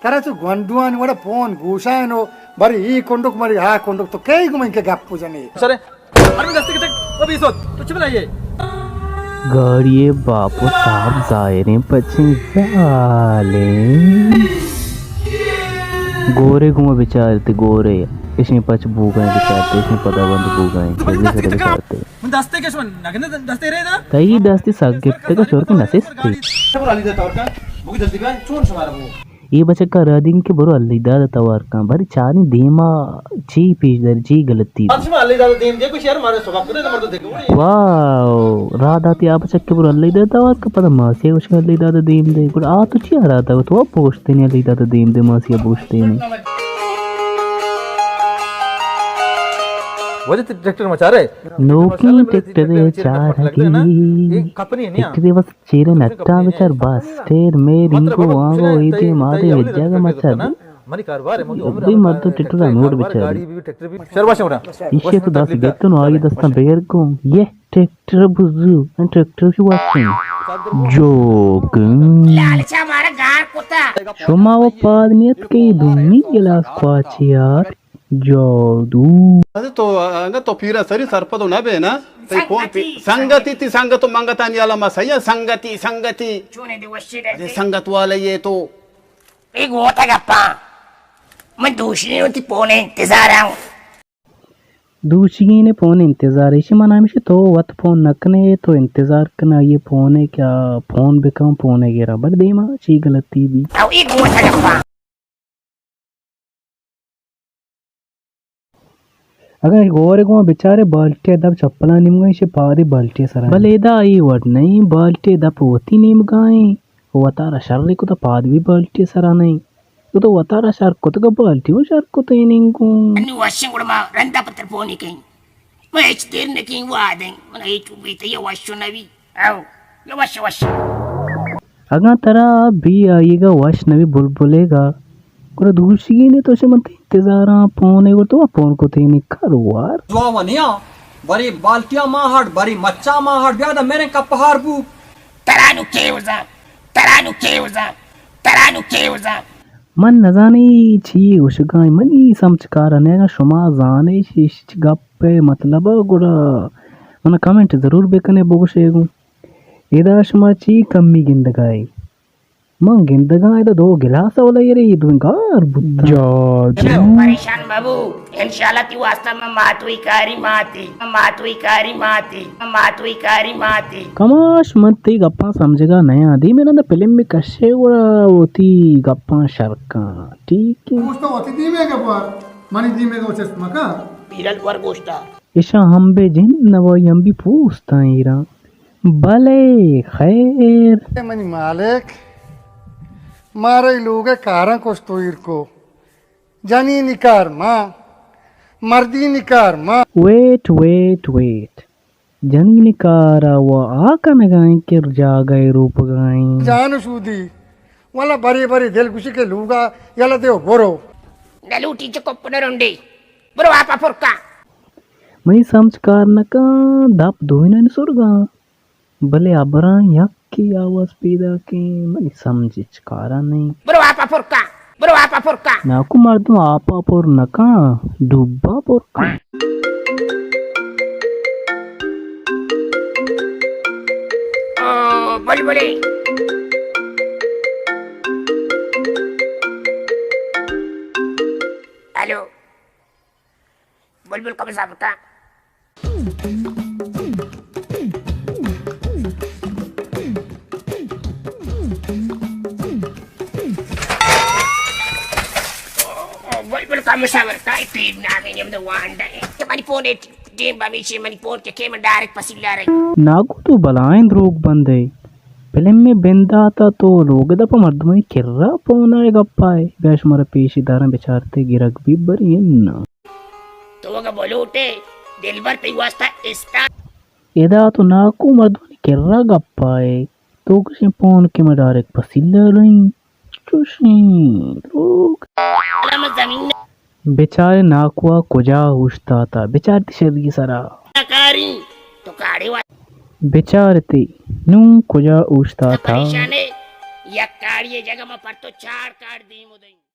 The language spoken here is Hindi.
तरह गंडुआन वाला फोन घुसाएनो बरी ई कोंडुक मरी हा कोंडुक तो कई गुमन के गप्पू जने सरे अरे दस्ते के तक अभी सोच तो चुप रहिए गाड़िए बापू साहब जायरे पछी जाले गोरे घुमा बेचारे थे गोरे इसमें पच भूगाए बेचारे इसमें पता बंद भूगाए कैसे से बेचारे मन दस्ते के शवन नगने दस्ते रे ना कई दस्ती सगिफ्ट का चोर के नसेस थे सब आली देता और का बुकी जल्दी बे चोन समारा वो ये बच्चा का रादिंग के बरो अल्लीदा तवार का भरी चानी धीमा ची पीछ दर ची गलती आज में अल्लीदा देम जे कुछ यार मारे स्वभाव करे नंबर तो देखो वाओ रादाती आप बच्चा के बरो अल्लीदा तवार का पता मासे उसका अल्लीदा देम दे गुड आ तो ची रहा था तो पोछते नहीं अल्लीदा देम दे मासिया पूछते नहीं वजह ट्रैक्टर मचा रहे नोकी ट्रैक्टर चार की ट्रैक्टर बस चेरे नट्टा बेचार बस फिर मेरी को आगो इते मादे जगह मचा मनी कारवार है अभी मत तो ट्रैक्टर मोड़ बेचार गाड़ी भी ट्रैक्टर भी शर्मा से उड़ा इसे तो 10 गेतो नो आगे 10 बेर को ये ट्रैक्टर बुजू एंड ट्रैक्टर की वाचिंग जोक लालचा हमारा गार कोता शोमा वो पादनियत के दुनी गिलास क्वाची यार जादू अरे तो फिर सरी सरपद नबेना संगति ती संगत मंगतानी आला मसया संगति संगति चूने दे वशिरे अरे संगत वाले ये तो एक होता गप्पा मैं दूसरी होती पोने इंतजार हूं दूसरी ने फोन इंतजार इसी मनामी से तो वत फोन नकने तो इंतजार करना ये फोन है क्या फोन बेकम फोन है गिरा बट देमा ची गलती भी अब एक होता गप्पा अगर गोरे को बेचारे बाल्टी दब चप्पला निमगाई से पारी बाल्टी सरा बलेदा आई वट नहीं बाल्टी दब होती निमगाई वतारा शर्री को तो पाद भी बाल्टी सरा नहीं तो वतारा शर को तो बाल्टी वो शर को तो इनिंग को अन्नु वशिंग गुड़मा रंदा पत्र पोनी कहीं मैं एच देर ने कहीं वादें मैं एच उबीते ये वशो नवी आओ ये वश अगर तरा भी आएगा वश नवी बुलबुलेगा और दूसरी ने तो से मत इंतजार फोन है तो फोन को तेनी करो यार जोवनिया बरी बाल्टिया माहट बरी मच्चा माहट ब्यादा मेरे का पहाड़ बू तरानु केवजा मन न जाने छी उशगाई मनी समचकार ने शुमा जाने शिश गप्पे मतलब गुड़ा मन कमेंट जरूर बेकने बोगशेगु एदा शुमा ची कम्मी गिंदगाई मंग गिंदगाई तो 2 गिलास वाला ये रे दुंगार बुद्धा परेशान बाबू इंशाल्लाह ती वास्तव में मातुई कारी माती कमाश मत गप्पा समझेगा नया आदि मेरा ना फिल्म में कशे उड़ा होती गप्पा शरका ठीक है कुछ तो होती दी में के पर मनी दी में को चश्मा का पीरल वर गोश्ता ईशा हम बे जिन नवई हम भी पूछता हीरा भले खैर मनी मालिक मारे लोग कारण को स्टोर को जानी निकार माँ मर्दी निकार माँ वेट जनी निकारा वो आका नगाएं के जा गए रूप गाएं जान सूदी वाला बरी दिल खुशी के लूगा याला देव बोरो नलूटी चकोपनरुंडी बरो आपा फुरका मई समझकार नका दाप धोइना नि सुरगा भले अबरा यक की आवाज पैदा के मई समझिच कारा नहीं बरो आपा फुरका नाकु मर्दम आपा पोर नका डुब्बा पोर ओ बुलबुली हेलो बुलबुल कब साहब का बुलबुल का मुसावर का पीर नागे नियम द वांडा के मनी फोन एट गेम बामीशी मनी फोन के केम डायरेक्ट पसिला रही नागु तो बलाएं रोग बंदे फिल्म में बेंदा था तो लोग दप मर्दमई किर्रा फोन आए गप्पाए बैश मर पेशी दारा बेचारते गिरक भी बरी न तो वगा बोलूटे दिलबर पे वास्ता इस्ता एदा तो नाकु मर्दमई किर्रा गप्पाए तो कुछ फोन के में डायरेक्ट पसिला रही चुशी लोग लम जमीन बेचारे नाकुआ कुजा हुशता था बेचारती शर्गी सरा कारी तो काड़ी वा बेचारती नू कुजा उछता था परेशाने या काढ़िए जगह में पर तो चार काट दी मुदई।